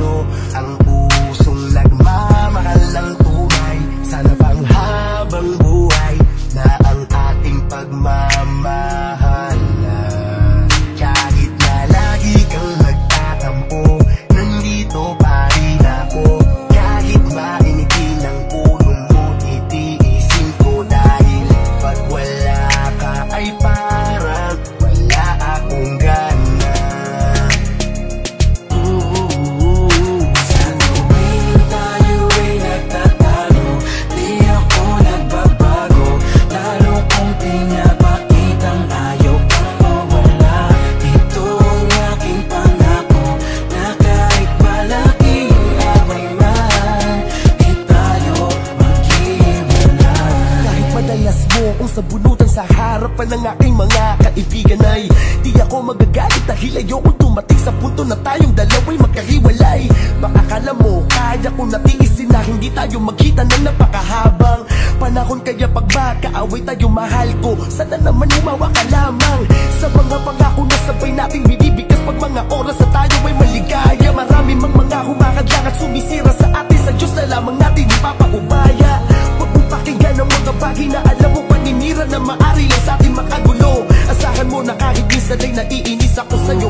sa'yo ang pusong nagmamahal ng tunay. Sana bang habang buhay na ang ating pagmamahal. Kahit na lagi kang nagtatampo, nandito pa rin ako. Kahit mainitin ang ulo mo, titiisin ko. Dahil pag wala ka ay parang wala akong gana. Sa tuwing tayo ay nagtatalo, di ako nagbabago. Lalo kong pinapakitang ayaw kang mawala. Ito ang aking pangako, na kahit malaking away man, di tayo maghiwalay. Kahit madalas mo kung sabunutan sa harapan ng aking mga kaibigan ay di ako magagalit dahil ayokong dumating sa punto na tayong dalawa'y magkahiwalay. Baka akala mo kaya ko natiisin na hindi tayo magkita ng napakahabang panahon. Kaya pag magkaaway tayo mahal ko, sana naman umawa ka lamang sa mga pangako na sabay nating binibigkas pag mga oras na tayo ay maligaya. Marami mang mga humakadlang at sumisira sa atin, sa Diyos na lamang natin ipapaubaya. Huwag mong pakinggan ang mga bagay na alam mo paninira na maari lang sa atin makagulo. Asahan mo na kahit minsan ay naiinis ako sa'yo,